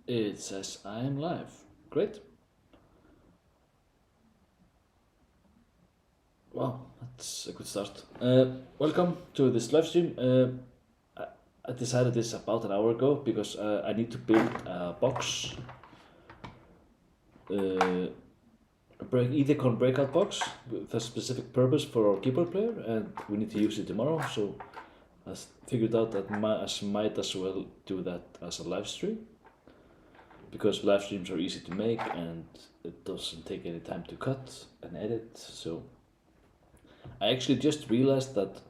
It says I am live. Great. Wow, that's a good start. Welcome to this live stream. I decided this about an hour ago because I need to build a box, Ethercon Breakout box with a specific purpose for our keyboard player, and we need to use it tomorrow. So I figured out that I might as well do that as a live stream, because live streams are easy to make and it doesn't take any time to cut and edit. So I actually just realized that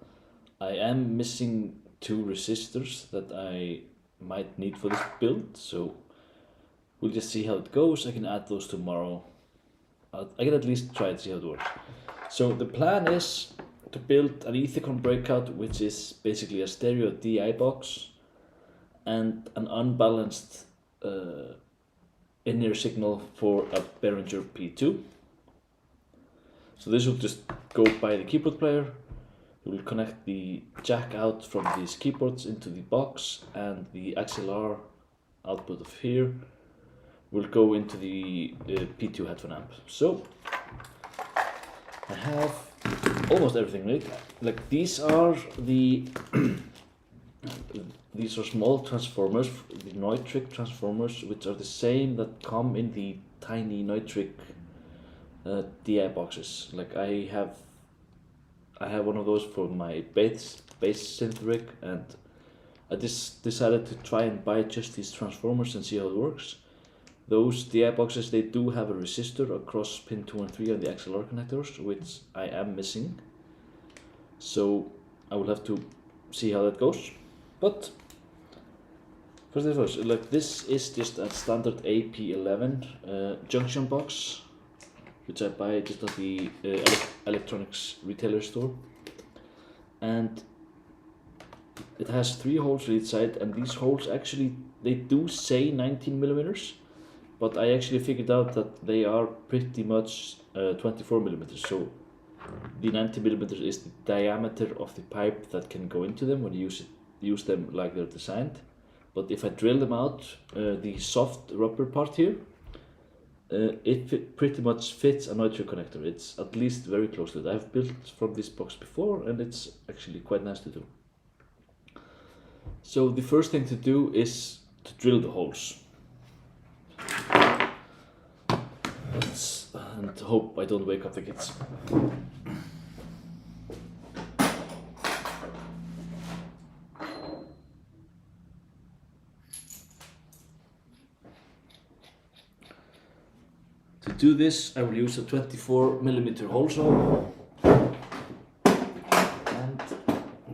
I am missing two resistors that I might need for this build, so we'll just see how it goes. I can add those tomorrow. I can at least try to see how it works. So the plan is to build an Ethercon Breakout, which is basically a stereo DI box and an unbalanced in-ear signal for a Behringer P2. So this will just go by the keyboard player. We will connect the jack out from these keyboards into the box, and the XLR output of here will go into the P2 headphone amp. So I have almost everything ready. Like these are the these are small transformers, the Neutrik transformers, which are the same that come in the tiny Neutrik DI boxes. Like I have one of those for my bass synth rig, and I just decided to try and buy just these transformers and see how it works. Those DI boxes, they do have a resistor across pin 2 and 3 on the XLR connectors, which I am missing. So I will have to see how that goes. But first things first, like this is just a standard AP11 junction box, which I buy just at the electronics retailer store, and it has 3 holes on each side, and these holes actually, they do say 19 millimeters, but I actually figured out that they are pretty much 24 millimeters. So the 90 millimeters is the diameter of the pipe that can go into them when you use them like they're designed. But if I drill them out, the soft rubber part here, it pretty much fits a Neutrik connector. It's at least very close to it. I've built from this box before, and it's actually quite nice to do. So the first thing to do is to drill the holes. And hope I don't wake up the kids. To do this, I will use a 24 millimeter hole saw and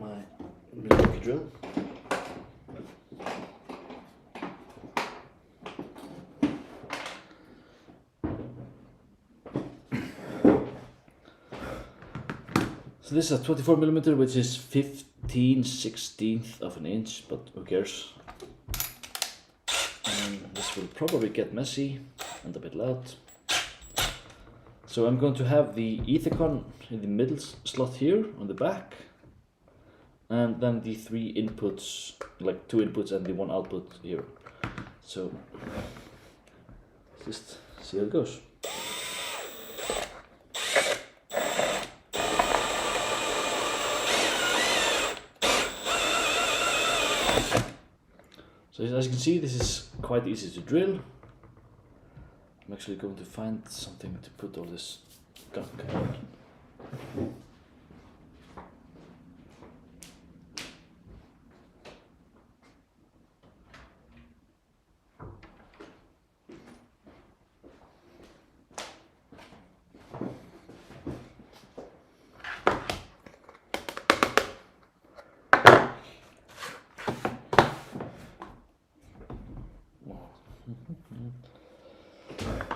my Milwaukee drill. So this is a 24 millimeter, which is 15/16 of an inch, but who cares? And this will probably get messy and a bit loud. So I'm going to have the Ethercon in the middle slot here on the back, and then the 3 inputs, like 2 inputs and the 1 output here. So just see how it goes. So as you can see, this is quite easy to drill. I'm actually going to find something to put all this gunk on.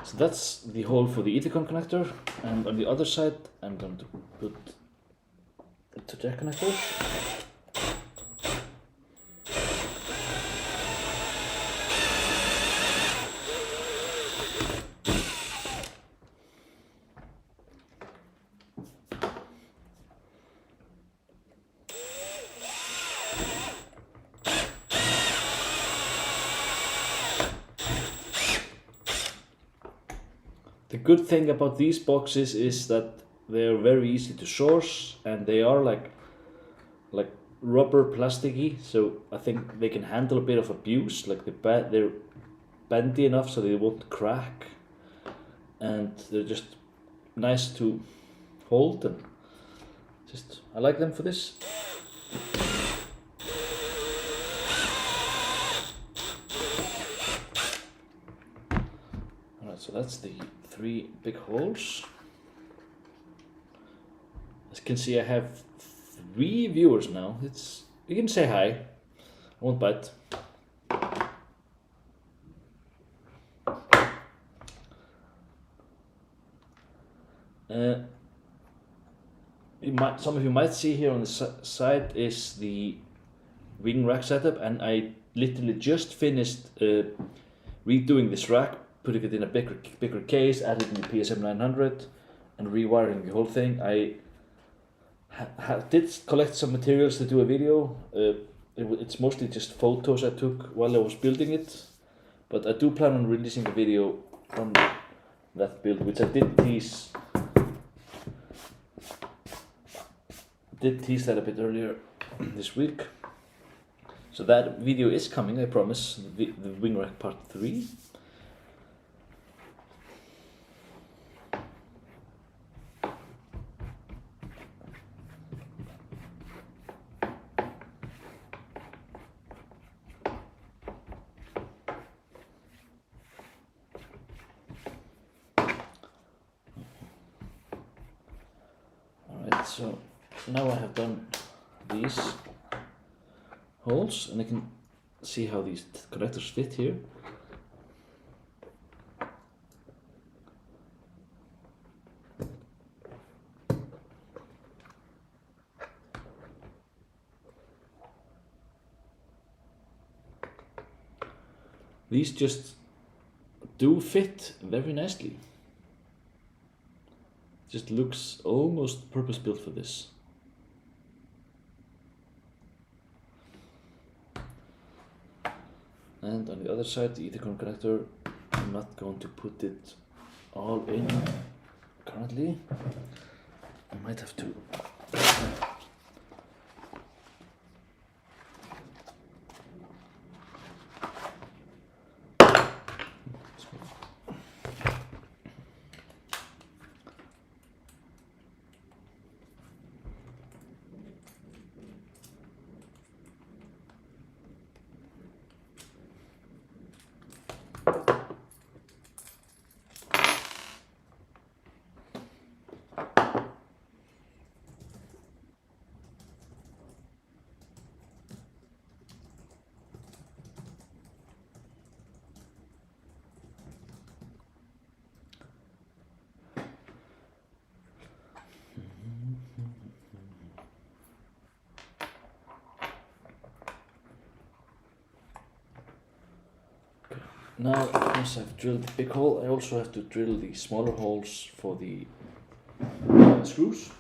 So that's the hole for the Ethercon connector, and on the other side I'm going to put the jack connector. good thing about these boxes is that they're very easy to source, and they are like rubber plasticky, so I think they can handle a bit of abuse. Like they're bendy enough so they won't crack, and they're just nice to hold, and just I like them for this. Alright, so that's the 3 big holes. As you can see, I have 3 viewers now. You can say hi. I won't bite. Some of you might see here on the side is the wing rack setup, and I literally just finished redoing this rack, putting it in a bigger case, adding the PSM 900, and rewiring the whole thing. I did collect some materials to do a video. It's mostly just photos I took while I was building it, but I do plan on releasing a video on that build, which I did tease that a bit earlier this week. So that video is coming, I promise, the wing rack part 3. So now I have done these holes, and I can see how these connectors fit here. These just do fit very nicely. Just looks almost purpose built for this. And on the other side, the Ethercon connector, I'm not going to put it all in currently. I might have to. Now, once I've drilled the big hole, I also have to drill the smaller holes for the screws.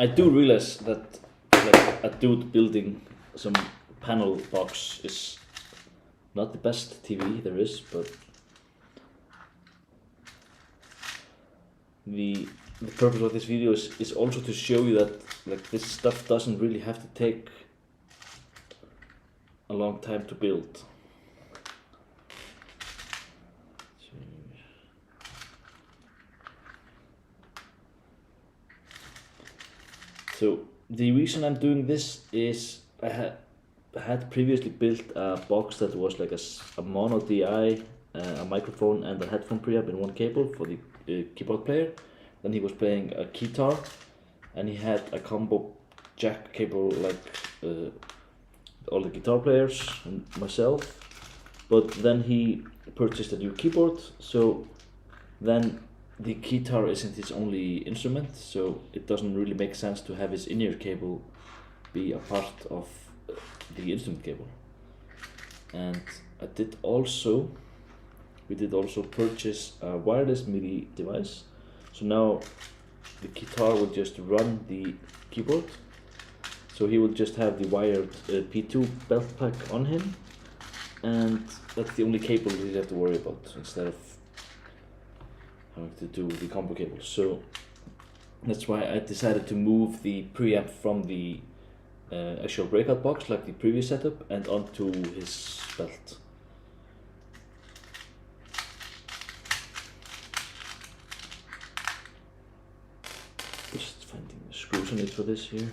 I do realize that like a dude building some panel box is not the best TV there is, but the purpose of this video is also to show you that like this stuff doesn't really have to take a long time to build. So the reason I'm doing this is I had previously built a box that was like a mono DI, a microphone and a headphone preamp in one cable for the keyboard player. Then he was playing a guitar, and he had a combo jack cable like all the guitar players and myself. But then he purchased a new keyboard, so then the guitar isn't his only instrument, so it doesn't really make sense to have his in-ear cable be a part of the instrument cable. And I did also we did also purchase a wireless MIDI device. So now the guitar will just run the keyboard. So he will just have the wired P2 belt pack on him, and that's the only cable we have to worry about instead of having to do the combo cables. So that's why I decided to move the preamp from the actual breakout box like the previous setup and onto his belt. Just finding the screws I need for this here.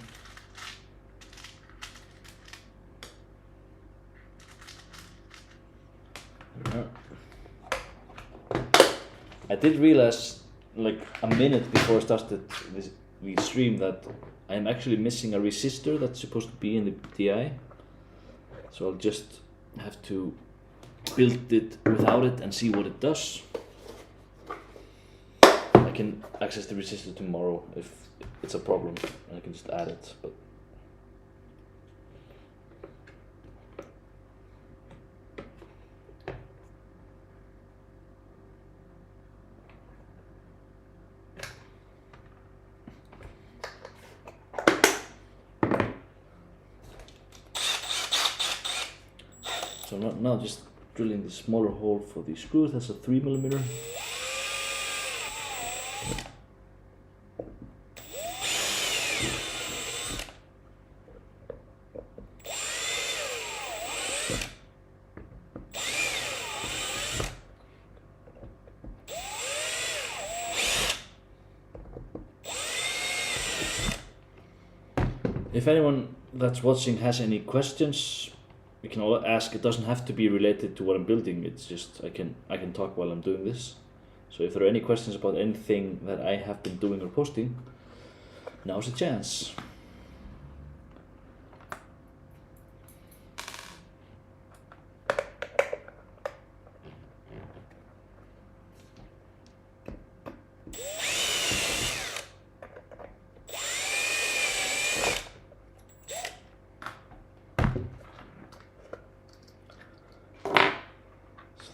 I did realize like a minute before I started the stream that I'm actually missing a resistor that's supposed to be in the DI. So I'll just have to build it without it and see what it does. I can access the resistor tomorrow if it's a problem, and I can just add it. But so now just drilling the smaller hole for the screws. That's a 3mm. If anyone that's watching has any questions, you can all ask. It doesn't have to be related to what I'm building. It's just I can talk while I'm doing this. So if there are any questions about anything that I have been doing or posting, now's a chance.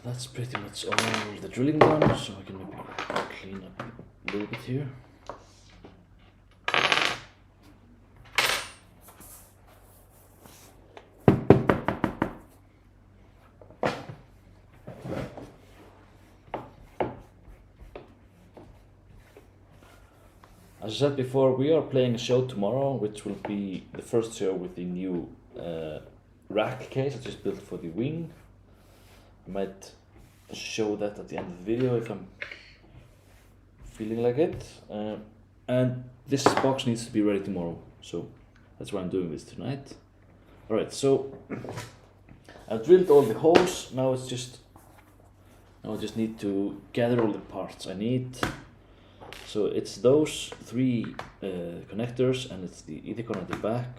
That's pretty much all the drilling done, so I can maybe clean up a little bit here. As I said before, we are playing a show tomorrow, which will be the first show with the new rack case I just built for the wing. I might show that at the end of the video if I'm feeling like it. And this box needs to be ready tomorrow, so that's why I'm doing this tonight. Alright, so I've drilled all the holes. Now I just need to gather all the parts I need. So it's those 3 connectors, and it's the Ethercon at the back.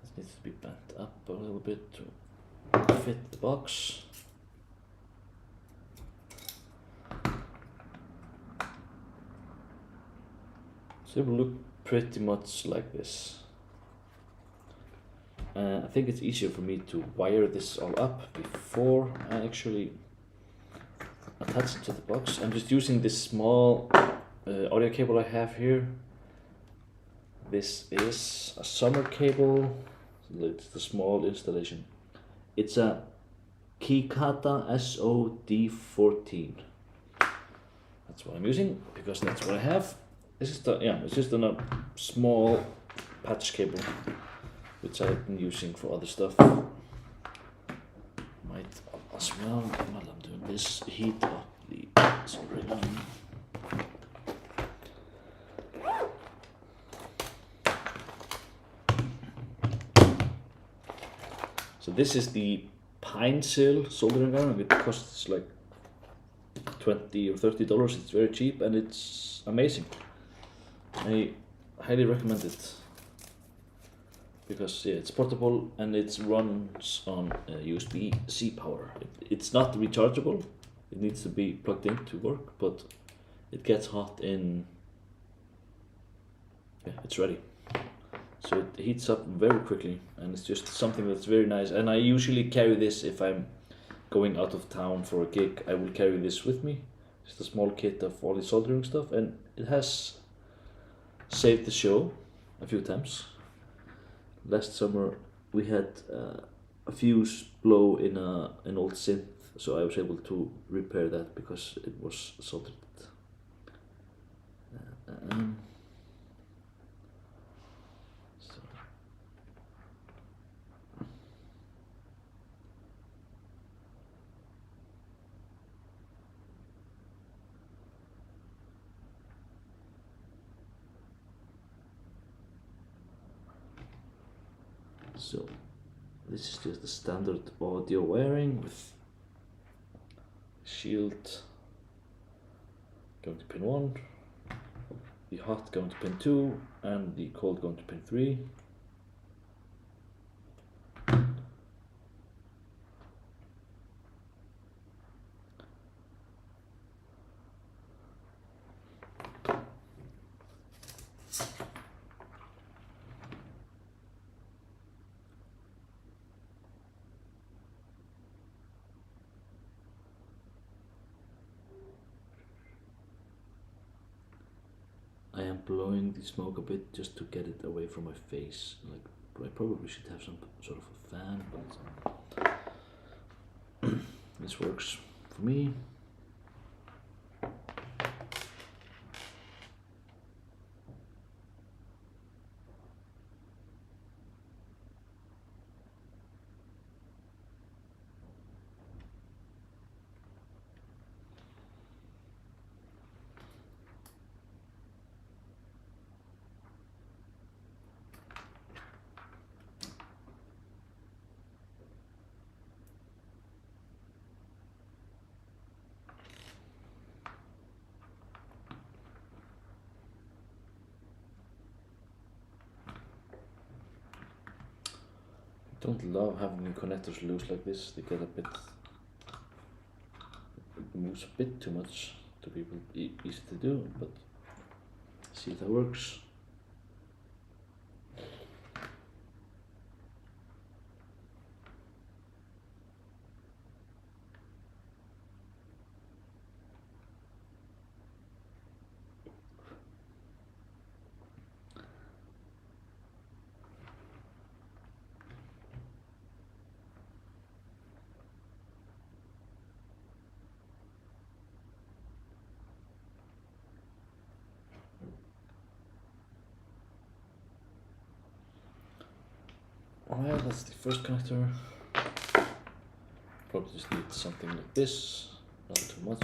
This needs to be bent up a little bit to fit the box. So it will look pretty much like this. I think it's easier for me to wire this all up before I actually attach it to the box. I'm just using this small audio cable I have here. This is a summer cable. It's the small installation. It's a Kikata SOD14. That's what I'm using because that's what I have. This is it's just a small patch cable which I've been using for other stuff. Might as well, while I'm doing this, heat up the soldering iron. So this is the pine sail soldering iron. It costs like $20 or $30. It's very cheap and it's amazing. I highly recommend it because it's portable and it runs on USB-C power. It's not rechargeable. It needs to be plugged in to work, but it gets hot in. Yeah, it's ready. so it heats up very quickly, and it's just something that's very nice. And I usually carry this if I'm going out of town for a gig. I will carry this with me, just a small kit of all the soldering stuff, and it has saved the show a few times. Last summer we had a fuse blow in an old synth, so I was able to repair that because it was soldered. Um, so So this is just the standard audio wiring with shield going to pin 1, the hot going to pin 2, and the cold going to pin 3. I am blowing the smoke a bit just to get it away from my face. Like, I probably should have some sort of a fan, but this works for me. I don't love having the connectors loose like this. They get a bit, it moves a bit too much to be easy to do, but see if that works. Alright, that's the first connector. Probably just need something like this, not too much.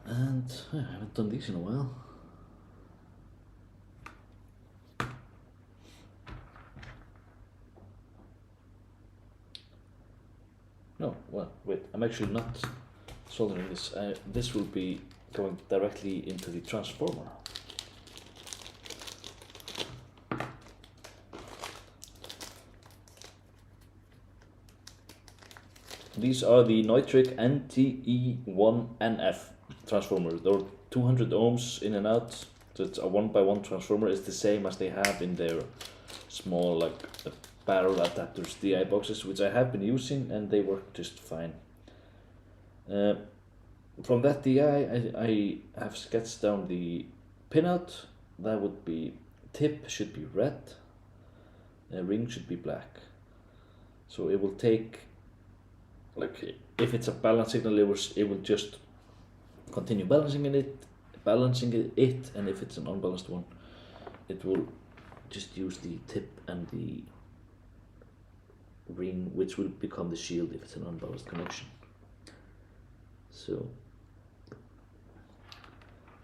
And I haven't done these in a while. No, well, wait, I'm actually not soldering this. This will be going directly into the transformer. These are the Neutrik NTE1NF transformers. They're 200 ohms in and out. So it's a 1x1 transformer. It's the same as they have in their small like barrel adapters DI boxes, which I have been using, and they work just fine. From that DI, I have sketched down the pinout. That would be, tip should be red, ring should be black. So it will take, like if it's a balance signal, it will just continue balancing it, and if it's an unbalanced one, it will just use the tip and the ring, which will become the shield if it's an unbalanced connection. So,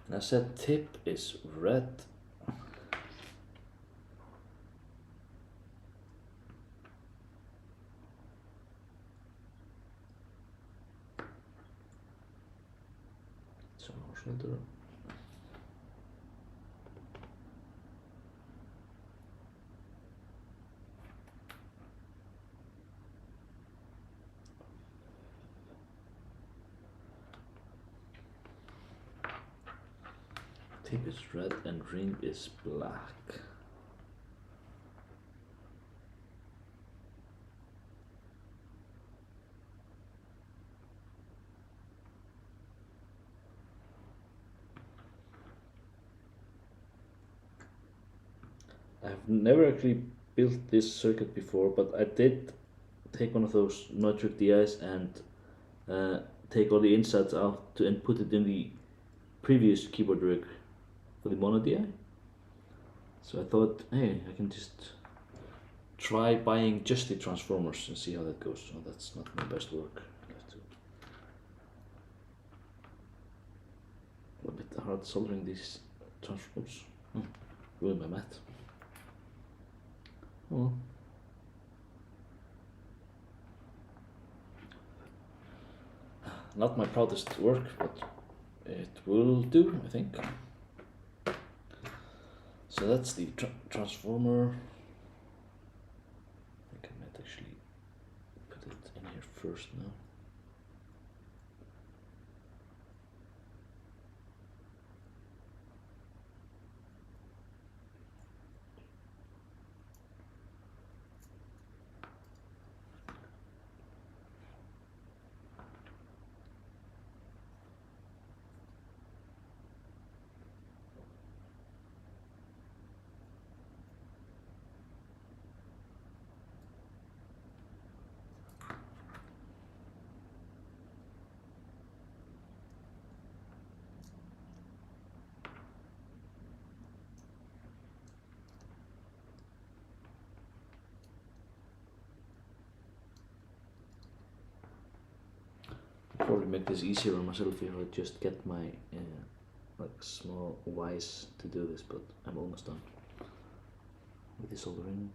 and I said tip is red. So shoulder. Tip is red and ring is black. I've never actually built this circuit before, but I did take one of those Neutrik DIs and take all the insides out and put it in the previous keyboard rig for the mono DI. So I thought, hey, I can just try buying just the transformers and see how that goes. So that's not my best work. A bit hard soldering these transformers. Ruined my mat. Oh. Not my proudest work, but it will do, I think. So that's the transformer. I think I might actually put it in here first now. Probably make this easier on myself if I just get my like small Ys to do this, but I'm almost done with the soldering.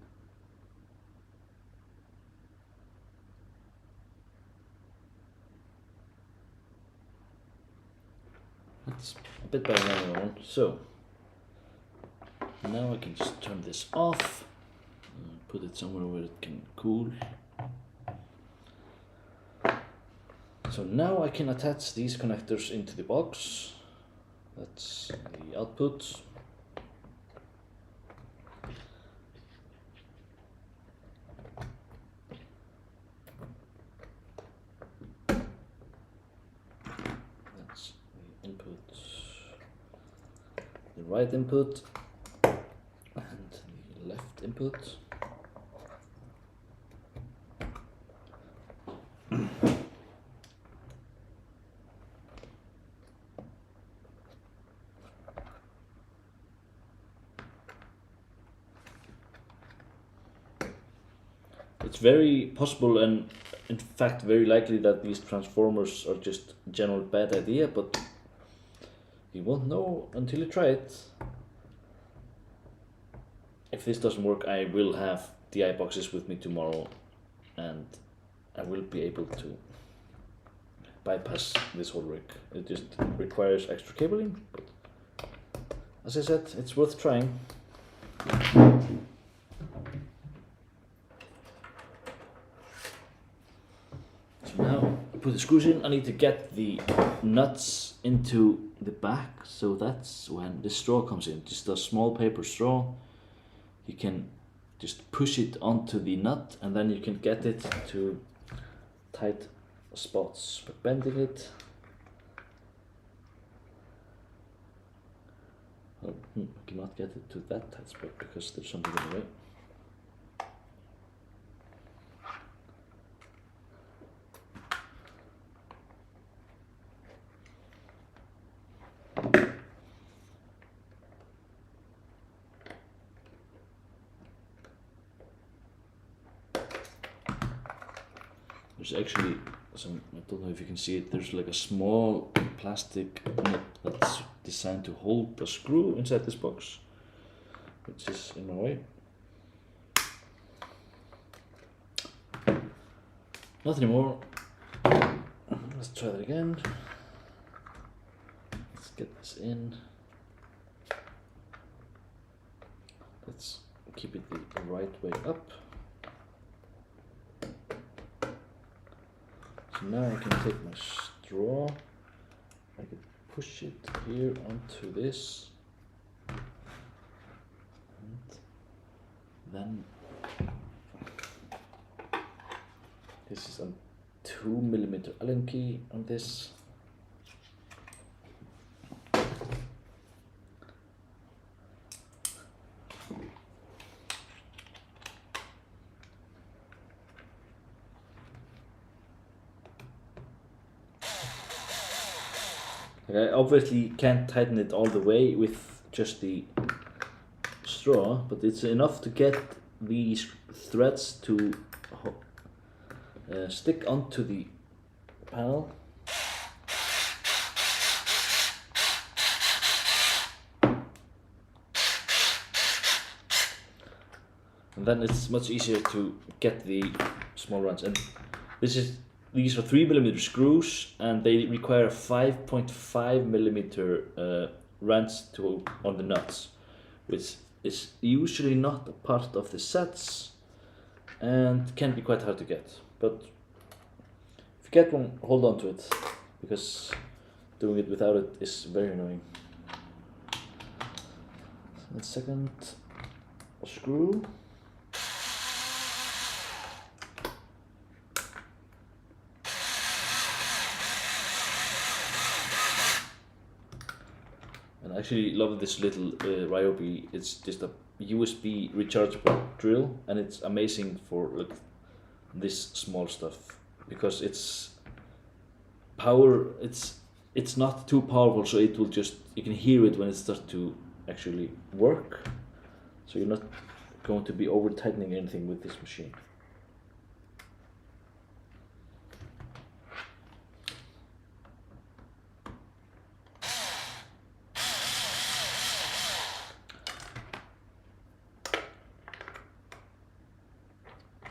That's a bit better than I want. So now I can just turn this off and put it somewhere where it can cool. So now I can attach these connectors into the box. That's the output. That's the input, the right input, and the left input. It's very possible and in fact very likely that these transformers are just a general bad idea, but you won't know until you try it. If this doesn't work, I will have DI boxes with me tomorrow and I will be able to bypass this whole rig. It just requires extra cabling, but as I said, it's worth trying. So now I put the screws in. I need to get the nuts into the back, so that's when the straw comes in. Just a small paper straw. You can just push it onto the nut and then you can get it to tight spots by bending it. Oh, I cannot get it to that tight spot because there's something in the way. There's actually some, I don't know if you can see it, there's like a small plastic nut that's designed to hold a screw inside this box, which is in my way. Not anymore. Let's try that again. Let's get this in. Let's keep it the right way up. So now I can take my straw, I can push it here onto this, Then this is a 2mm Allen key on this. I obviously can't tighten it all the way with just the straw, but it's enough to get these threads to stick onto the panel. And then it's much easier to get the small runs. And these are 3mm screws, and they require 5.5mm wrench on the nuts, which is usually not a part of the sets and can be quite hard to get. But if you get one, hold on to it, because doing it without it is very annoying. And second screw. I actually love this little Ryobi. It's just a USB rechargeable drill, and it's amazing for like this small stuff because it's power. It's not too powerful, so it will just, you can hear it when it starts to actually work. So you're not going to be over tightening anything with this machine.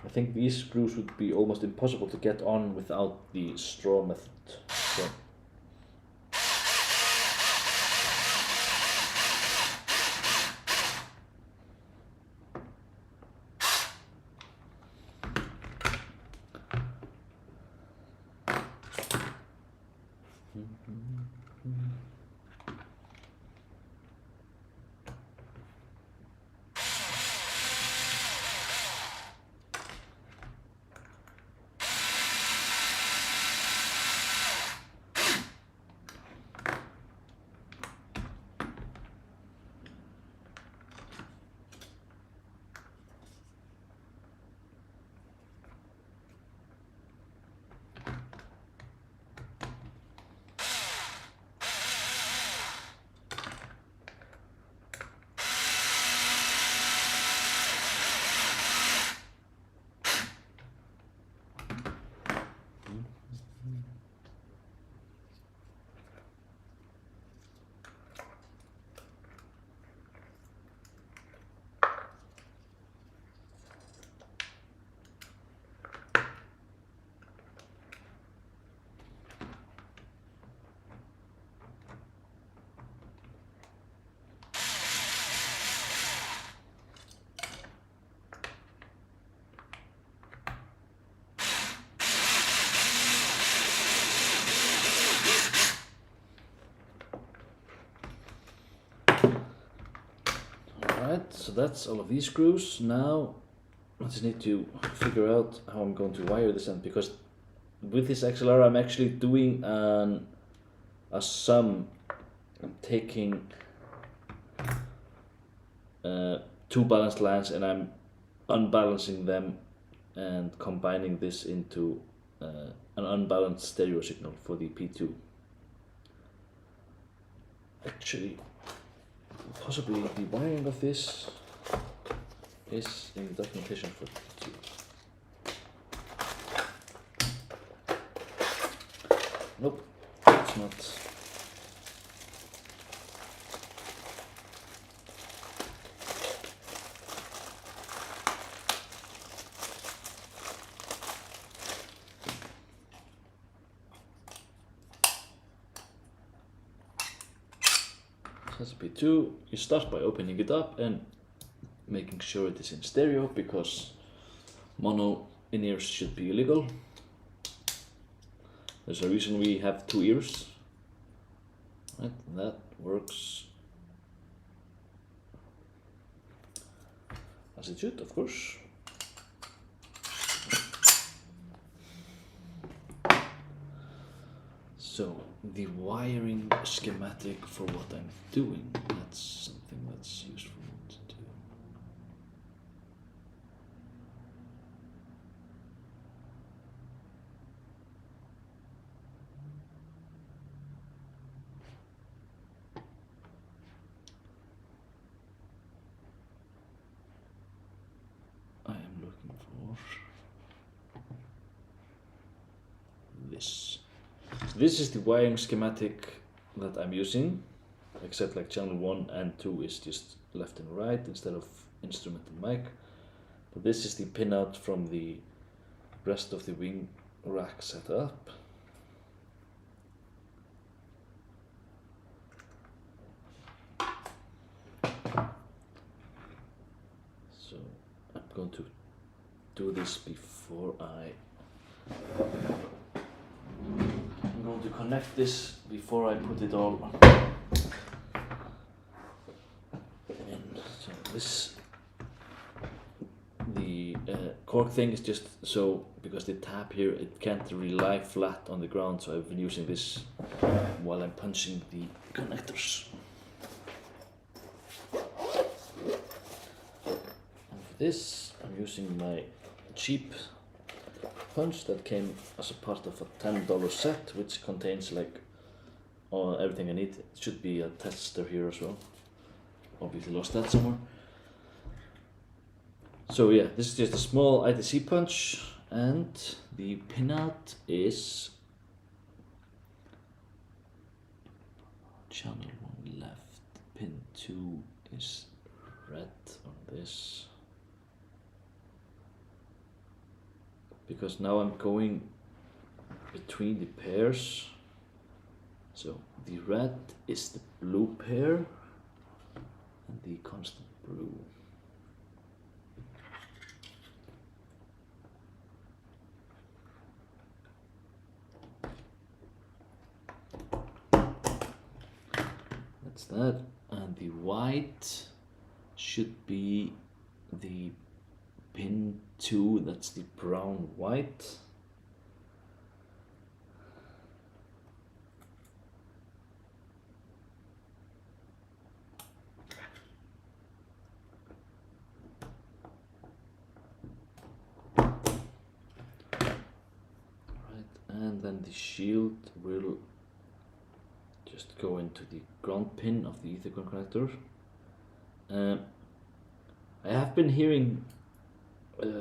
I think these screws would be almost impossible to get on without the straw method. So. Alright, so that's all of these screws. Now I just need to figure out how I'm going to wire this in, because with this XLR I'm actually doing a sum. I'm taking two balanced lines and I'm unbalancing them and combining this into an unbalanced stereo signal for the P2. Actually, possibly the wiring of this is in the documentation for P2. Nope, it's not. That's P2. You start by opening it up and making sure it is in stereo, because mono in-ears should be illegal. There's a reason we have two ears. Right, that works. as it should, of course. So the wiring schematic for what I'm doing, that's something that's useful to do. I am looking for this. So this is the wiring schematic that I'm using, except like channel 1 and 2 is just left and right instead of instrument and mic. But this is the pinout from the rest of the wing rack setup. So I'm going to do this before I'm going to connect this before I put it all in. So this, the cork thing is just so, because the tab here, it can't really lie flat on the ground, so I've been using this while I'm punching the connectors. And for this, I'm using my cheap punch that came as a part of a $10 set, which contains like everything I need. It should be a tester here as well. Obviously lost that somewhere. So yeah, this is just a small ITC punch, and the pinout is channel 1 left, pin 2 is red on this. Because now I'm going between the pairs. So the red is the blue pair and the constant blue. That's that. And the white should be the pin 2, that's the brown white. And then the shield will just go into the ground pin of the Ethercon connector. I have been hearing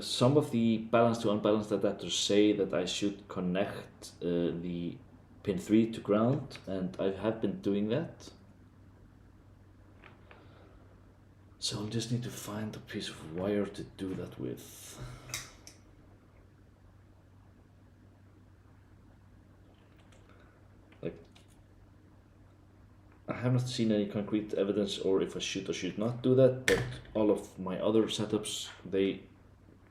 some of the balanced to unbalanced adapters say that I should connect the pin 3 to ground, and I have been doing that. So I'll just need to find a piece of wire to do that with. I have not seen any concrete evidence or if I should or should not do that, but all of my other setups, they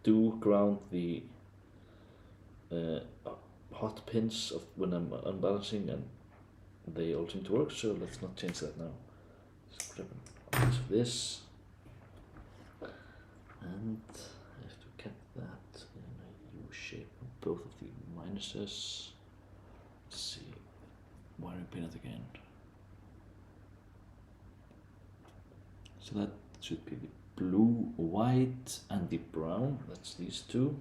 do ground the hot pins of when I'm unbalancing, and they all seem to work, so let's not change that now. Just grab a piece of this, and I have to get that in a U shape on both of the minuses. Let's see, wiring pin it again. So that should be the blue, white, and the brown. That's these two.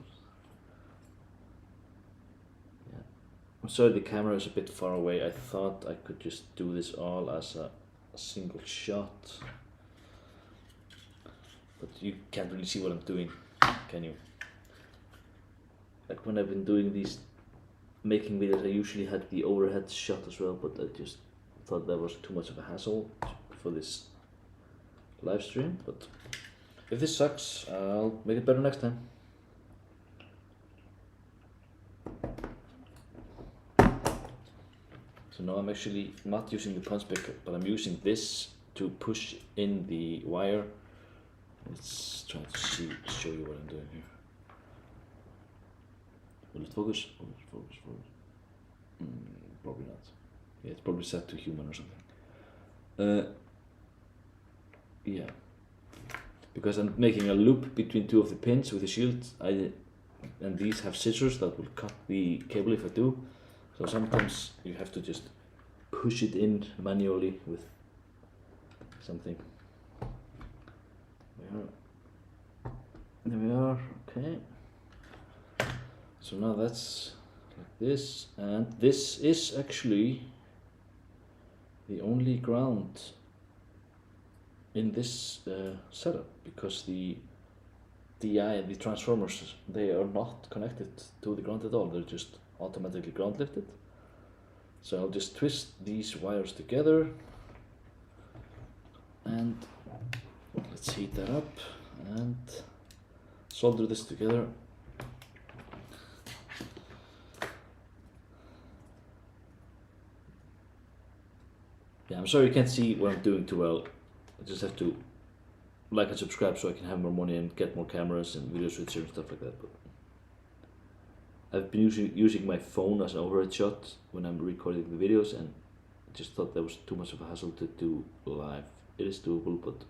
Yeah. I'm sorry the camera is a bit far away. I thought I could just do this all as a single shot. But you can't really see what I'm doing, can you? Like when I've been doing these, making videos, I usually had the overhead shot as well, but I just thought that was too much of a hassle for this live stream. But if this sucks, I'll make it better next time. So now I'm actually not using the punch pick, but I'm using this to push in the wire. Let's try to show you what I'm doing here. Will it focus? Focus. Probably not. Yeah, it's probably set to human or something. Yeah. because I'm making a loop between two of the pins with the shield. And these have scissors that will cut the cable if I do. So sometimes you have to just push it in manually with something. There we are, okay. So now that's like this, and this is actually the only ground in this setup, because the DI and the transformers, they are not connected to the ground at all. They're just automatically ground lifted. So I'll just twist these wires together and let's heat that up and solder this together. Yeah, I'm sorry you can't see what I'm doing too well. I just have to like and subscribe so I can have more money and get more cameras and video switcher and stuff like that. But I've been using my phone as an overhead shot when I'm recording the videos, and I just thought that was too much of a hassle to do live. It is doable, but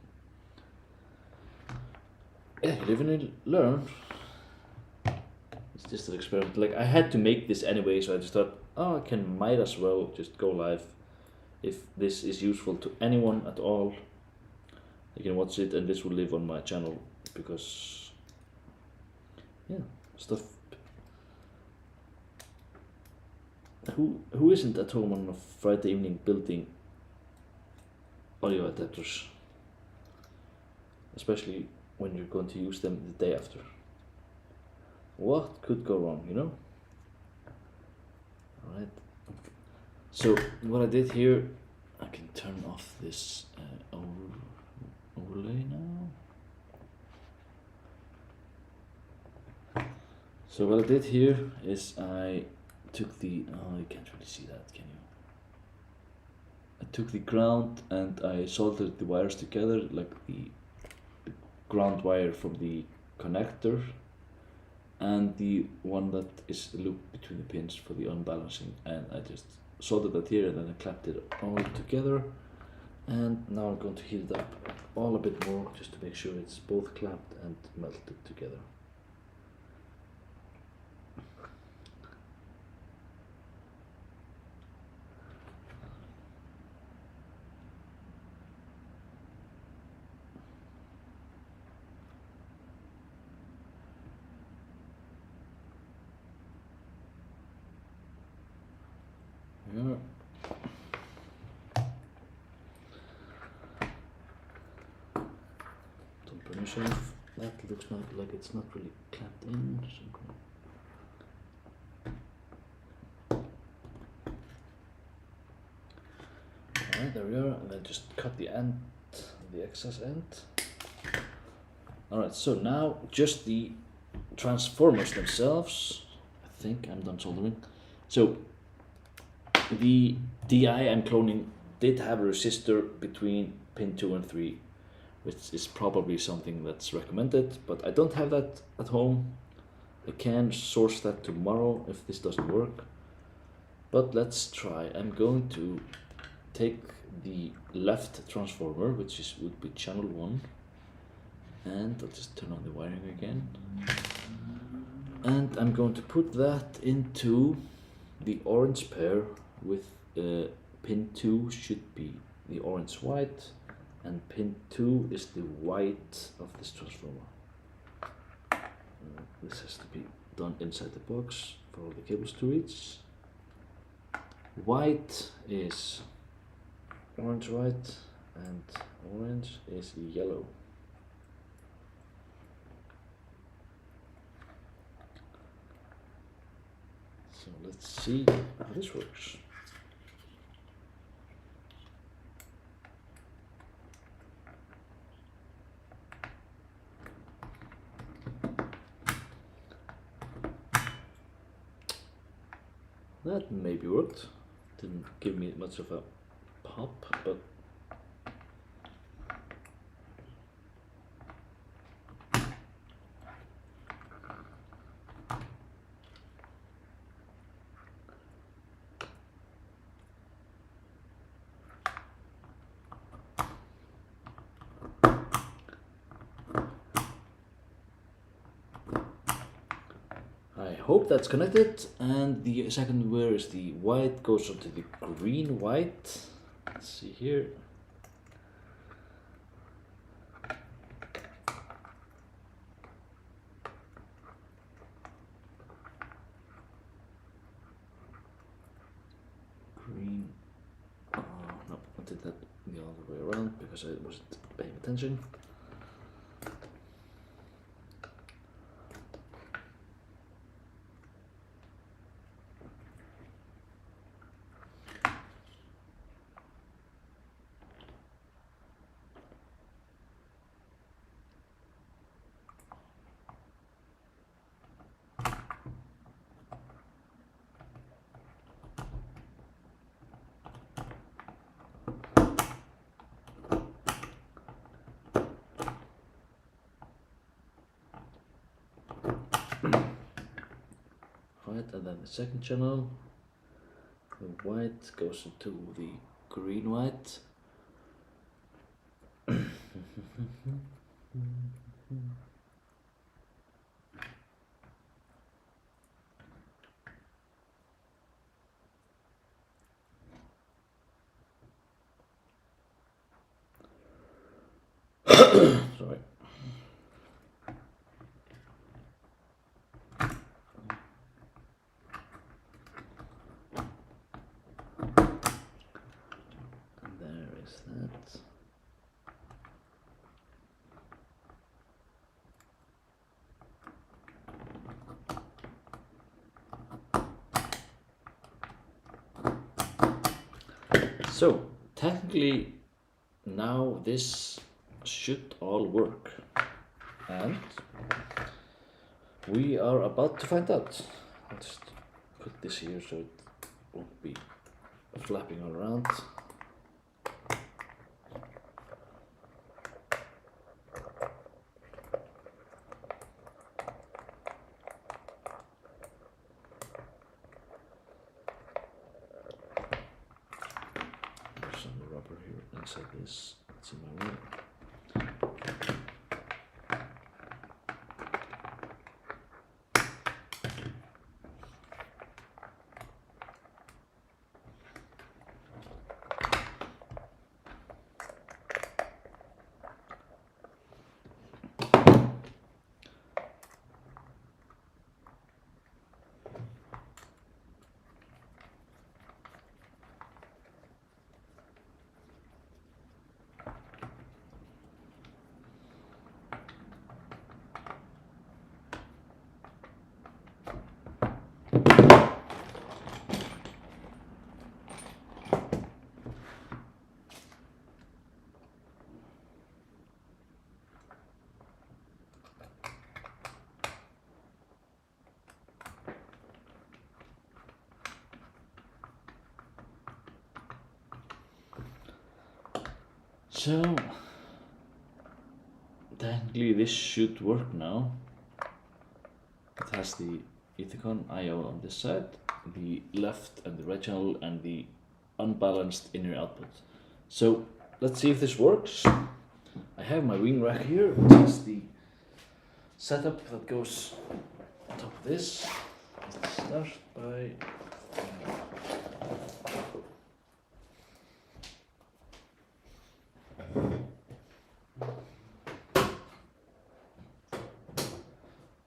yeah, you live and you learn. It's just an experiment. Like, I had to make this anyway, so I just thought, oh, might as well just go live. If this is useful to anyone at all, you can watch it, and this will live on my channel, because yeah, stuff. Who isn't at home on a Friday evening building audio adapters, especially when you're going to use them the day after? What could go wrong, you know? Alright, so what I did here, I can turn off this overlay now. So what I did here is I took the, oh, you can't really see that, can you? I took the ground and I soldered the wires together, like the ground wire from the connector and the one that is the loop between the pins for the unbalancing, and I just soldered that here and then I clapped it all together. And now I'm going to heat it up all a bit more just to make sure it's both clamped and melted together. Yeah. Don't burn yourself. That looks like it's not really clamped in. Alright, there we are, and then just cut the end, the excess end. Alright, so now just the transformers themselves. I think I'm done soldering. So the DI I'm cloning did have a resistor between pin 2 and 3, which is probably something that's recommended, but I don't have that at home. I can source that tomorrow if this doesn't work, but let's try. I'm going to take the left transformer, which would be channel 1, and I'll just turn on the wiring again, and I'm going to put that into the orange pair with pin 2 should be the orange white, and pin 2 is the white of this transformer. This has to be done inside the box for all the cables to reach. White is orange white and orange is yellow. So let's see how this works. That maybe worked. Didn't give me much of a pop, but hope that's connected. And the second wire is the white, goes onto the green white. Let's see here. Green. Oh, no, I did that the other way around because I wasn't paying attention. Right, and then the second channel, the white goes into the green white. Sorry. And there is that. So technically now this should all work, and we are about to find out. I'll just put this here so it won't be flapping all around. There's some rubber here inside this. It's in my room. So technically this should work now. It has the Ethercon I/O on this side, the left and the right channel, and the unbalanced inner output. So let's see if this works. I have my wing rack here, which has the setup that goes on top of this. Let's start by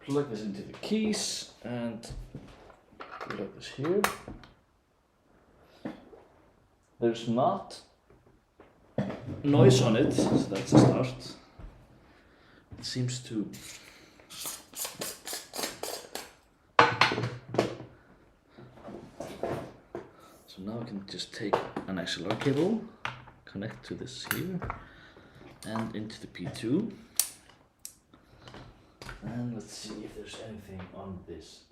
plug this into the keys and plug this here. There's not noise on it, so that's a start. It seems to so now I can just take an XLR cable, connect to this here and into the P2. And let's see if there's anything on this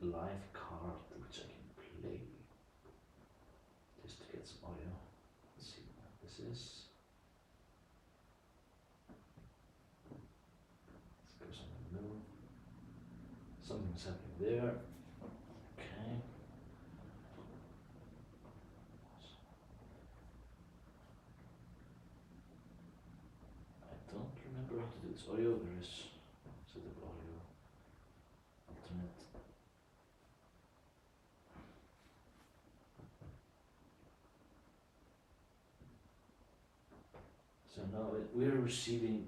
live card which I can play just to get some audio. Let's see what this is. Let's go somewhere in the middle. Something's happening there. Okay. I don't remember how to do this audio. There is setup audio, alternate. So now we're receiving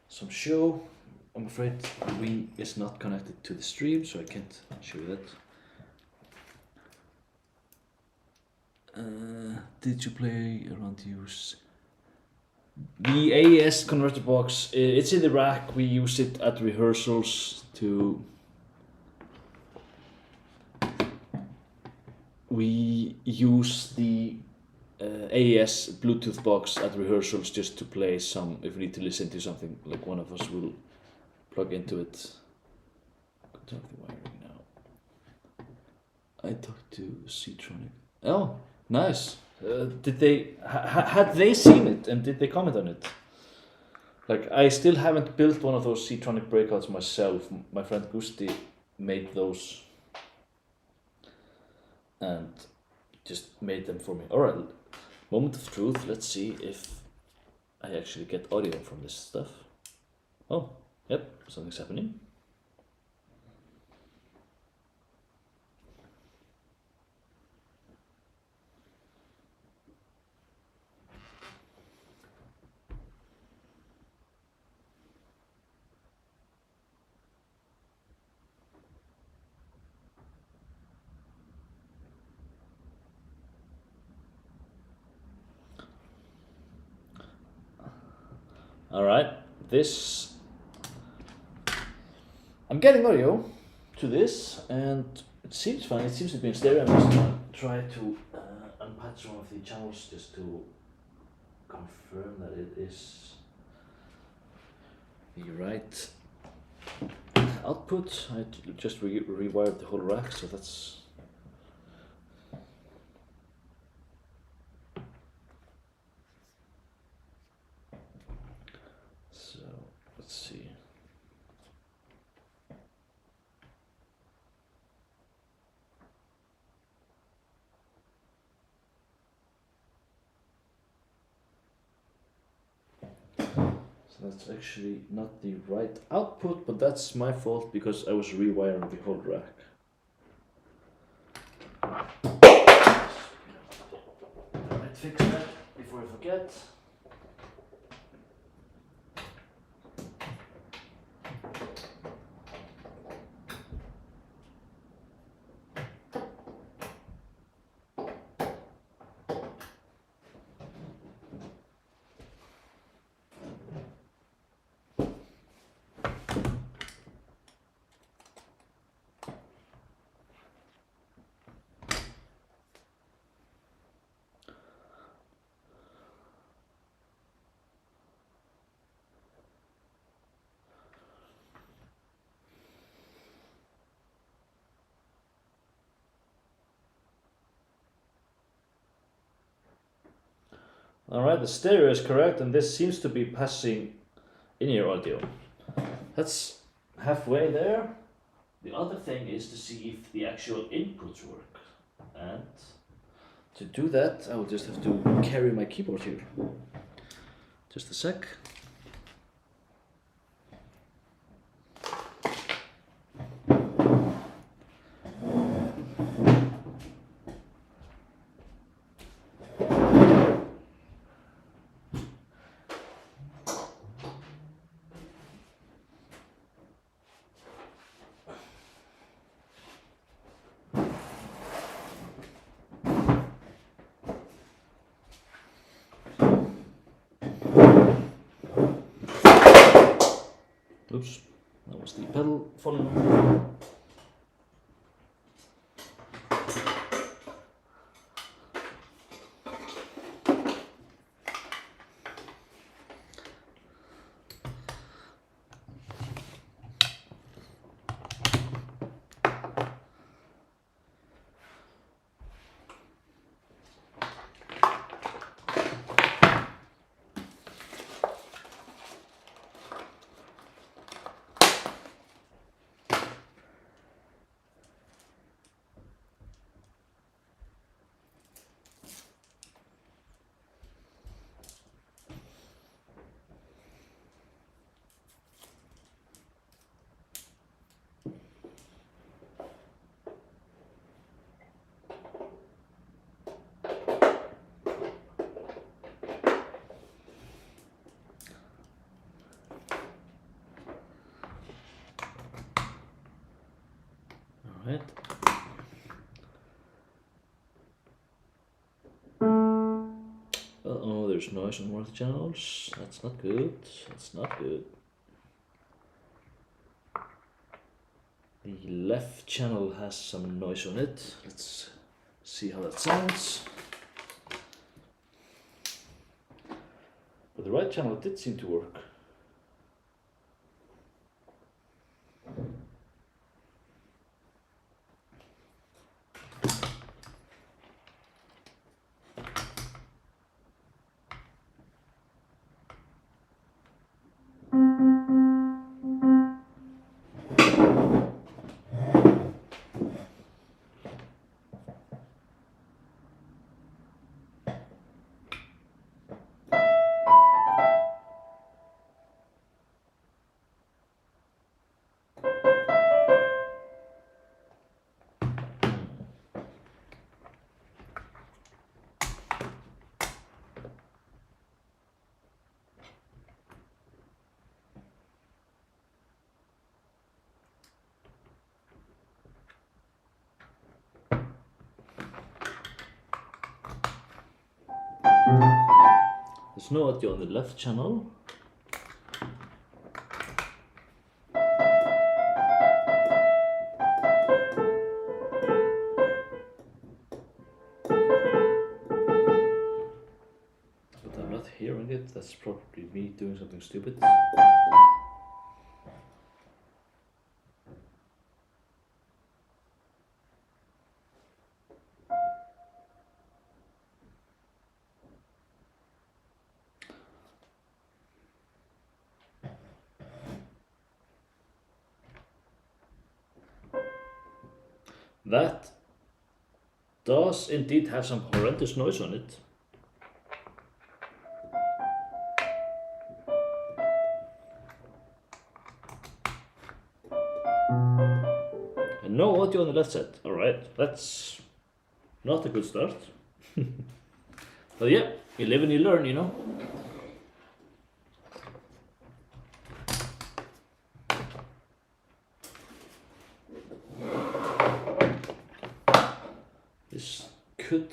some show. I'm afraid the wing is not connected to the stream, so I can't show you that. Did you play around use the AES converter box? It's in the rack. We use it at rehearsals to. We use the AES Bluetooth box at rehearsals just to play some. If we need to listen to something, like one of us will plug into it. Turn off the wiring now. I talked to C-Tronic. Oh, nice. Did they had they seen it and did they comment on it? Like, I still haven't built one of those C-Tronic breakouts myself. My friend Gusti made those and just made them for me. Alright, moment of truth. Let's see if I actually get audio from this stuff. Oh, yep, something's happening. Alright, this. I'm getting audio to this and it seems fine. It seems to be in stereo. I'm just gonna try to unpatch one of the channels just to confirm that it is the right output. I just rewired the whole rack, so that's. So let's see. So that's actually not the right output, but that's my fault because I was rewiring the whole rack. I might fix that before I forget. Alright, the stereo is correct and this seems to be passing in-ear audio. That's halfway there. The other thing is to see if the actual inputs work. And to do that, I will just have to carry my keyboard here. Just a sec. Oops, that was the pedal falling off. Right. Uh-oh, there's noise on one of the channels. That's not good. That's not good. The left channel has some noise on it. Let's see how that sounds. But the right channel did seem to work. There's no audio on the left channel. But I'm not hearing it. That's probably me doing something stupid. That does indeed have some horrendous noise on it. And no audio on the left side. Alright, that's not a good start. But yeah, you live and you learn, you know. This could...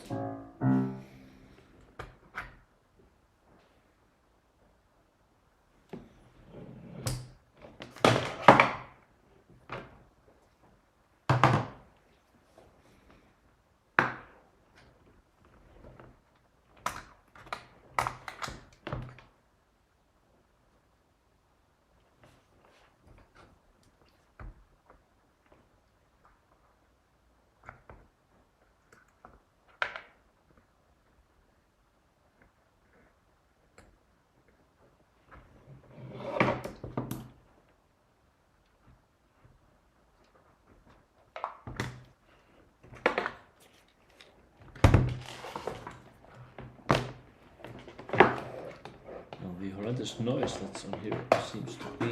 The horrendous noise that's on here seems to be...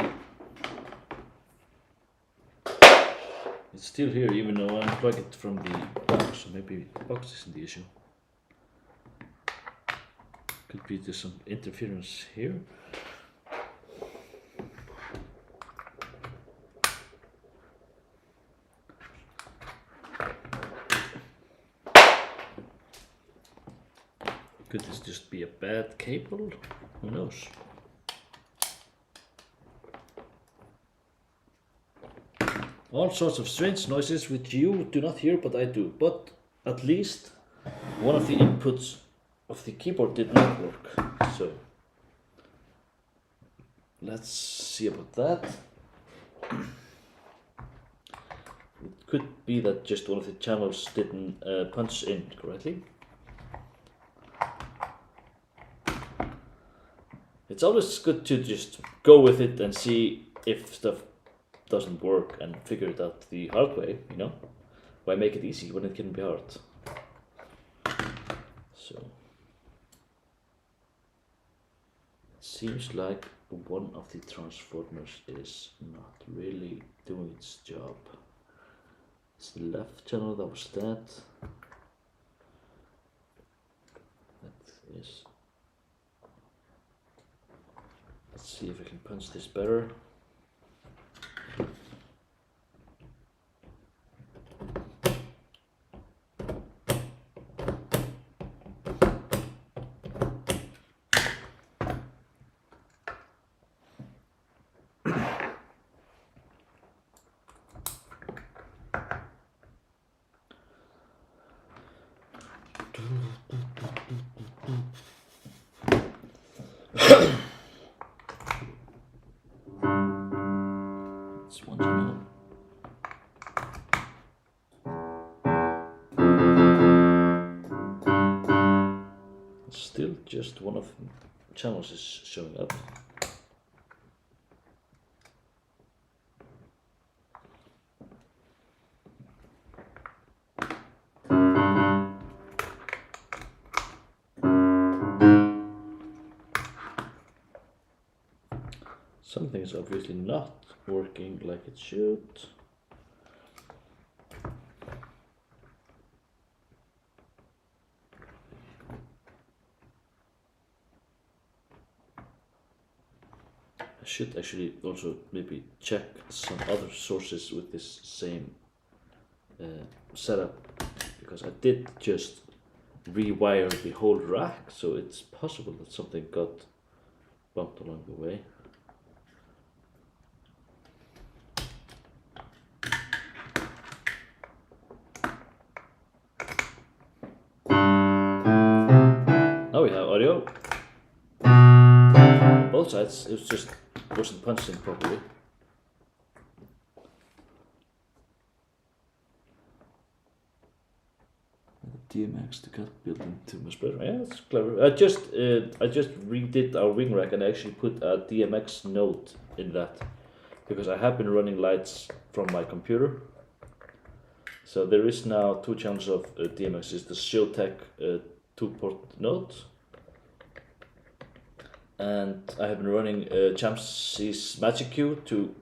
It's still here even though I unplug it from the box, so maybe the box isn't the issue. Could be there's some interference here. Could this just be a bad cable? Who knows? All sorts of strange noises which you do not hear, but I do. But at least one of the inputs of the keyboard did not work. So let's see about that. It could be that just one of the channels didn't punch in correctly. It's always good to just go with it and see if stuff doesn't work and figure it out the hard way, you know? Why make it easy when it can be hard? So, it seems like one of the transformers is not really doing its job. It's the left channel, that was that. That is... Let's see if I can punch this better. just one of the channels is showing up. Something is obviously not working like it should. I should actually also maybe check some other sources with this same setup, because I did just rewire the whole rack, so it's possible that something got bumped along the way. Now we have audio. On both sides, it just wasn't punched in properly. DMX to cut building too much better. Yeah, that's clever. I just redid our wing rack and actually put a DMX node in that, because I have been running lights from my computer. So there is now 2 channels of DMX. It's the Showtech 2-port node, and I have been running Champsy's Magic Q to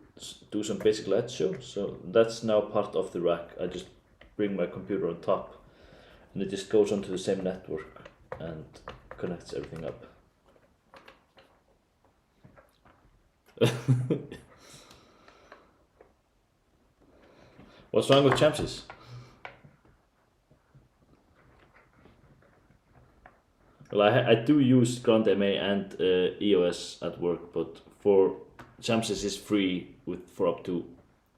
do some basic light show. So that's now part of the rack. I just bring my computer on top, and it just goes onto the same network and connects everything up. What's wrong with Champsy's? Well, I do use Grand MA and EOS at work, but for Champsy's is free for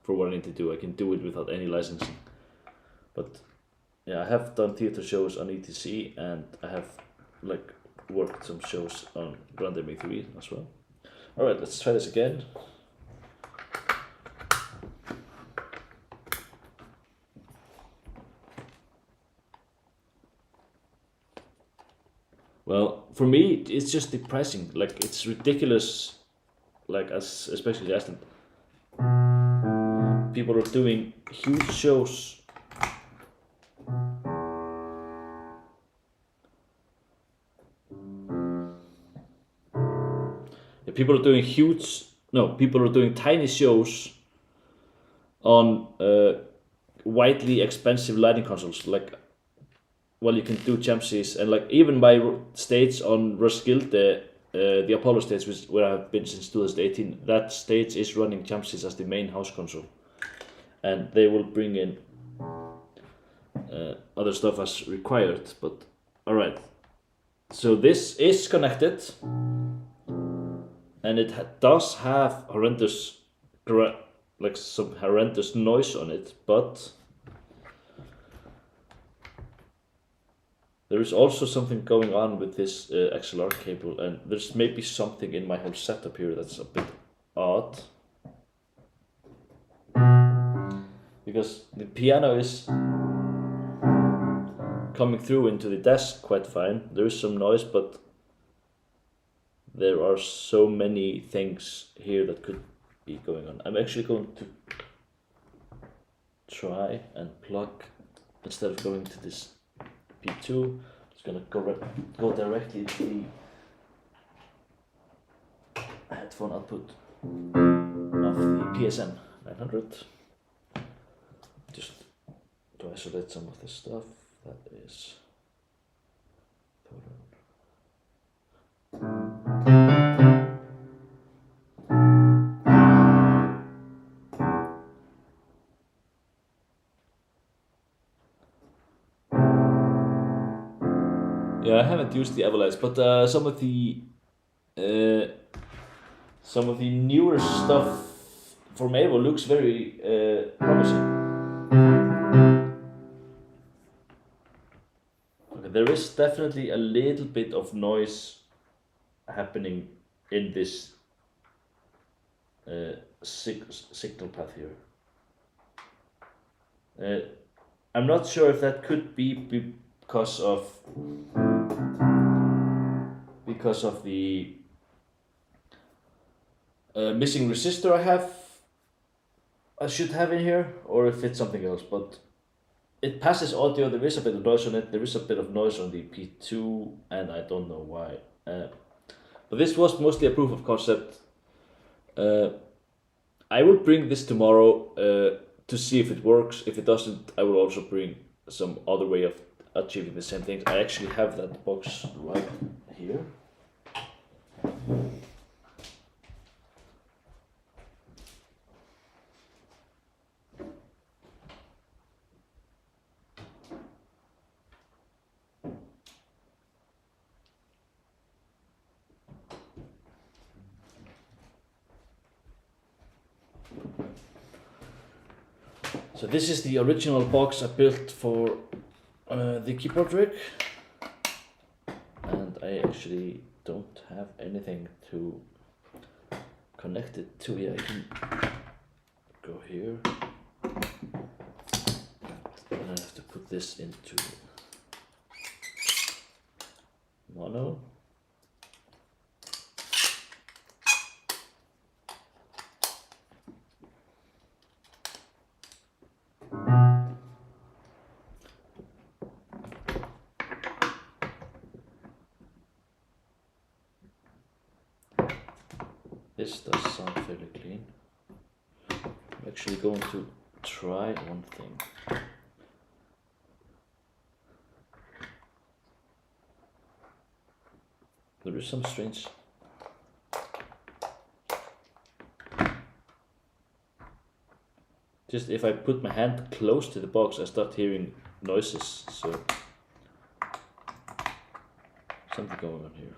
what I need to do. I can do it without any licensing. But yeah, I have done theater shows on ETC, and I have worked some shows on Grand MA3 as well. Alright, let's try this again. Well, for me, it's just the pricing. It's ridiculous. Especially Iceland, people are doing huge shows. Yeah, people are doing tiny shows on widely expensive lighting consoles. You can do Champsy's, and even my stage on Roskilde, the Apollo stage, where I've been since 2018, that stage is running Champsy's as the main house console, and they will bring in other stuff as required. But alright, so this is connected, and it does have horrendous, some horrendous noise on it, but there is also something going on with this XLR cable, and there's maybe something in my whole setup here that's a bit odd. Because the piano is coming through into the desk quite fine. There is some noise, but there are so many things here that could be going on. I'm actually going to try and plug, instead of going to this P2, it's gonna go directly to the headphone output of the PSM 900. Just to isolate some of this stuff that is yeah, I haven't used the Everlights, but some of the newer stuff from Evo looks very promising. Okay, there is definitely a little bit of noise happening in this signal path here. I'm not sure if that could be because because of the missing resistor I should have in here, or if it's something else. But it passes audio. There is a bit of noise on it. There is a bit of noise on the P2, and I don't know why. But this was mostly a proof of concept. I will bring this tomorrow to see if it works. If it doesn't, I will also bring some other way of achieving the same things. I actually have that box right here. So this is the original box I built for the keyboard rig, and I actually don't have anything to connect it to. Yeah, I can go here, and I have to put this into mono. This does sound fairly clean. I'm actually going to try one thing. There is some strange just if I put my hand close to the box I start hearing noises, so something going on here.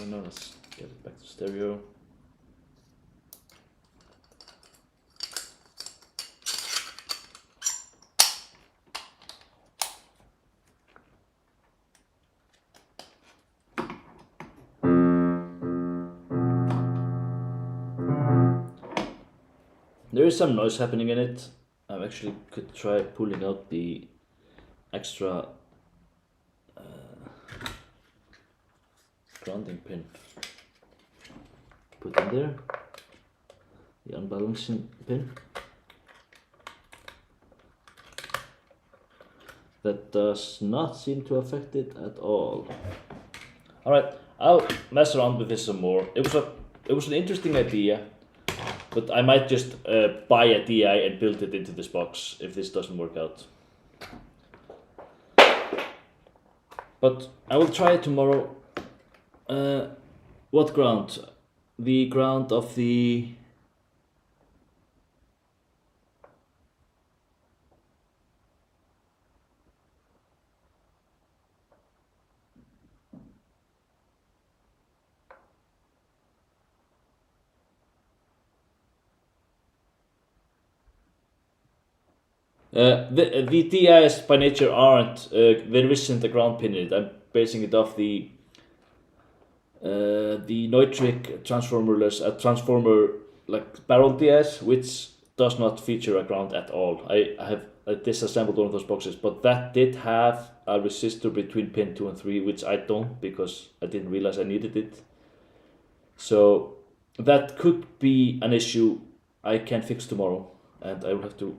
No, let's get it back to stereo. There is some noise happening in it. I actually could try pulling out the extra grounding pin. Put in there the unbalancing pin. That does not seem to affect it at all. Alright, I'll mess around with this some more. It was an interesting idea, but I might just buy a DI and build it into this box if this doesn't work out. But I will try it tomorrow. What ground? The ground of the... the DIs by nature aren't, there isn't a ground pin in it. I'm basing it off the Neutrik transformerless, a transformer like barrel DIs, which does not feature a ground at all. I have disassembled one of those boxes, but that did have a resistor between pin 2 and 3, which I don't because I didn't realize I needed it. So that could be an issue I can fix tomorrow, and I will have to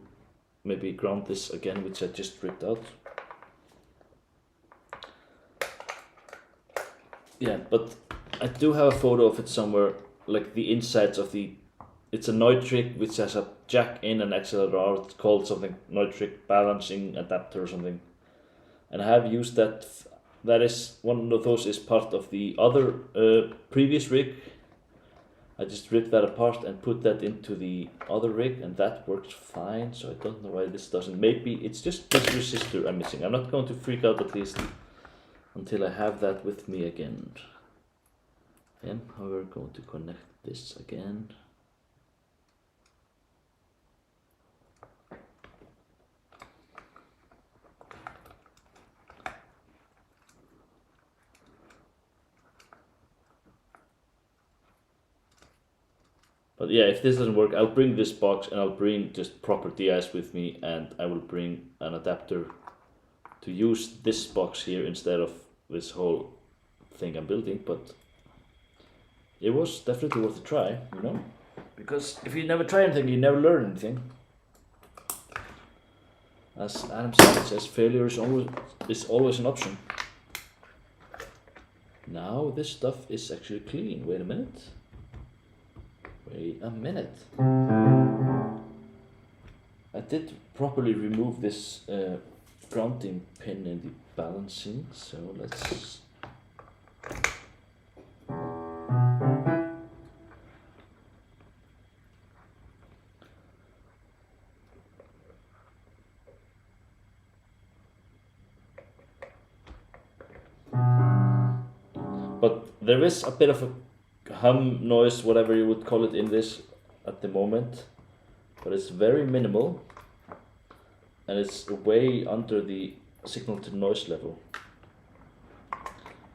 maybe ground this again, which I just ripped out. Yeah, but I do have a photo of it somewhere, like the insides of the... It's a Neutrik which has a jack in and accelerator. It's called something Neutrik balancing adapter or something. And I have used that. That is, one of those is part of the other previous rig. I just ripped that apart and put that into the other rig, and that works fine. So I don't know why this doesn't. Maybe it's just this resistor I'm missing. I'm not going to freak out, at least until I have that with me again. I am, however, going to connect this again. But yeah, if this doesn't work, I'll bring this box and I'll bring just proper DIs with me, and I will bring an adapter to use this box here instead of this whole thing I'm building. But it was definitely worth a try, you know? Because if you never try anything, you never learn anything. As Adam says, failure is always an option. Now this stuff is actually clean. Wait a minute. Wait a minute. I did properly remove this grounding pin in the balancing, so let's... But there is a bit of a hum noise, whatever you would call it, in this at the moment, but it's very minimal and it's way under the signal to noise level.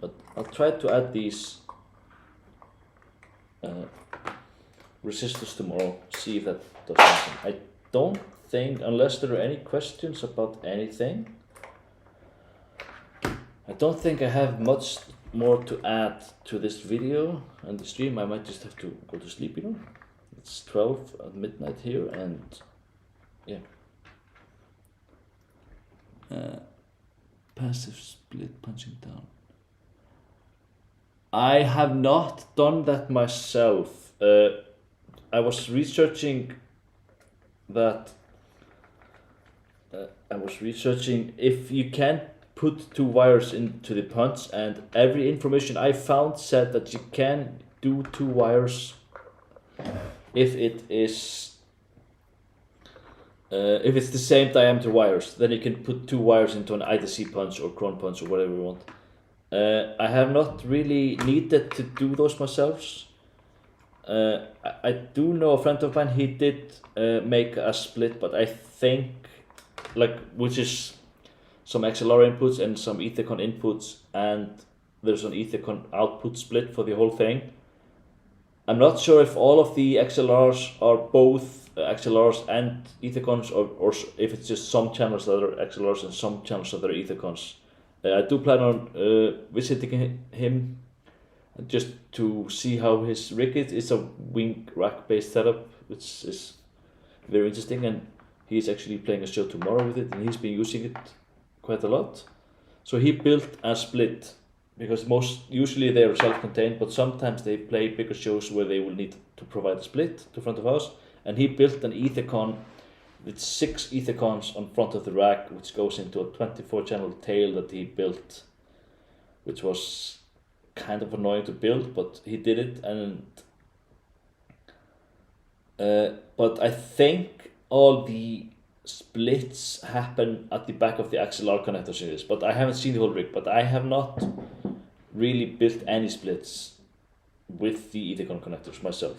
But I'll try to add these resistors tomorrow, see if that does something. I don't think, unless there are any questions about anything, I don't think I have much more to add to this video and the stream. I might just have to go to sleep, you know. It's 12 at midnight here, and yeah. Passive split punching down. I have not done that myself. I was researching that. If you can put two wires into the punch, and every information I found said that you can do two wires if it is if it's the same diameter wires. Then you can put two wires into an ITC punch or chrome punch or whatever you want. I have not really needed to do those myself. I do know a friend of mine, he did make a split, but I think, which is some XLR inputs and some Ethercon inputs, and there's an Ethercon output split for the whole thing. I'm not sure if all of the XLRs are both XLRs and Ethercons, or if it's just some channels that are XLRs and some channels that are Ethercons. I do plan on visiting him just to see how his rig is. It's a wing rack based setup, which is very interesting, and he's actually playing a show tomorrow with it, and he's been using it quite a lot. So he built a split, because usually they are self-contained, but sometimes they play bigger shows where they will need to provide a split to front of house, and he built an Ethercon. It's 6 Ethercons on front of the rack, which goes into a 24 channel tail that he built, which was kind of annoying to build, but he did it. And but I think all the splits happen at the back of the XLR connector series, but I haven't seen the whole rig. But I have not really built any splits with the Ethercon connectors myself.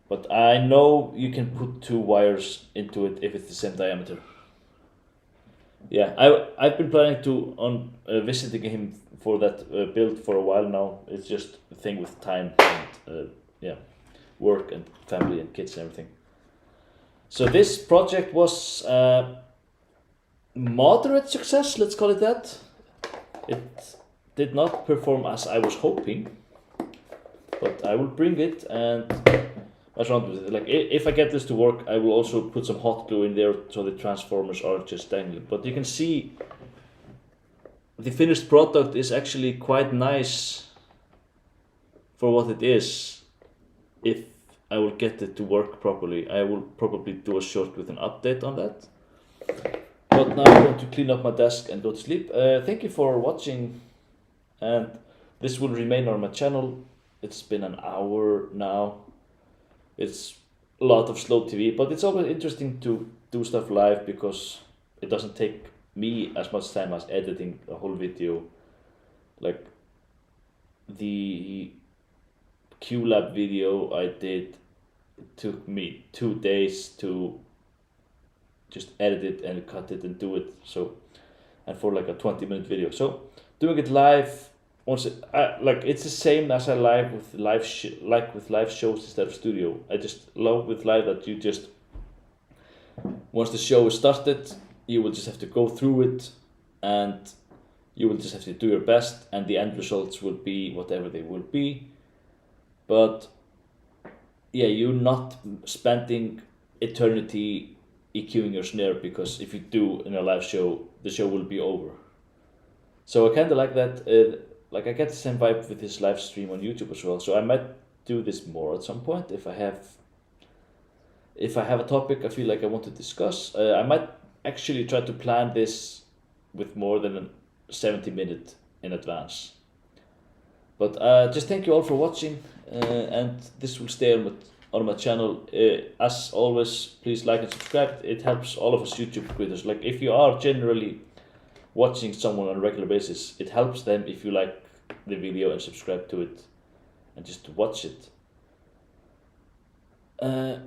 But I know you can put two wires into it if it's the same diameter. Yeah, I've been planning to visiting him for that build for a while now. It's just a thing with time and yeah, work and family and kids and everything. So this project was moderate success, let's call it that. It did not perform as I was hoping, but I will bring it and mess around with it. Like, if I get this to work, I will also put some hot glue in there so the transformers are just dangling. But you can see the finished product is actually quite nice for what it is. If I will get it to work properly, I will probably do a short with an update on that. But now I'm going to clean up my desk and go to sleep. Thank you for watching, and this will remain on my channel. It's been an hour now. It's a lot of slow TV, but it's always interesting to do stuff live because it doesn't take me as much time as editing a whole video. Like the QLab video I did, it took me 2 days to just edit it and cut it and do it. So, and for like a 20-minute video. So doing it live once like it's the same as I like with live shows instead of studio. I just love with live that you just once the show is started, you will just have to go through it, and you will just have to do your best, and the end results will be whatever they will be. But yeah, you're not spending eternity EQing your snare, because if you do in a live show, the show will be over. So I kind of like that. Like I get the same vibe with this live stream on YouTube as well. So I might do this more at some point if I have a topic I feel like I want to discuss. I might actually try to plan this with more than a 70 minute in advance. But just thank you all for watching, and this will stay on my channel. As always, please like and subscribe. It helps all of us YouTube creators. Like if you are generally watching someone on a regular basis, it helps them if you like the video and subscribe to it and just watch it.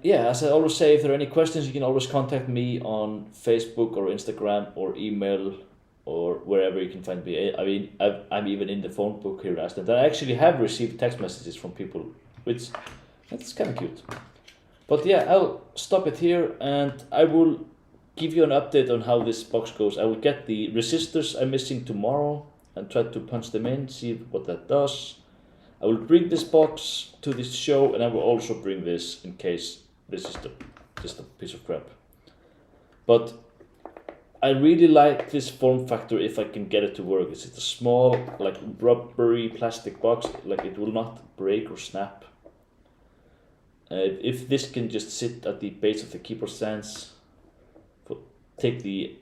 Yeah, as I always say, if there are any questions, you can always contact me on Facebook or Instagram or email or wherever you can find me. I mean, I'm even in the phone book here in Iceland. I actually have received text messages from people, which that's kind of cute. But yeah, I'll stop it here, and I will give you an update on how this box goes. I will get the resistors I'm missing tomorrow and try to punch them in, see what that does. I will bring this box to this show, and I will also bring this in case this is just a piece of crap. But I really like this form factor if I can get it to work. It's a small, like rubbery plastic box, like it will not break or snap. If this can just sit at the base of the keyboard stands, take the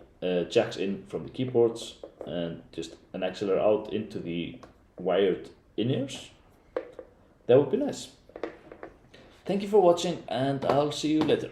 jacks in from the keyboards and just an accelerometer out into the wired in-ears, that would be nice. Thank you for watching, and I'll see you later.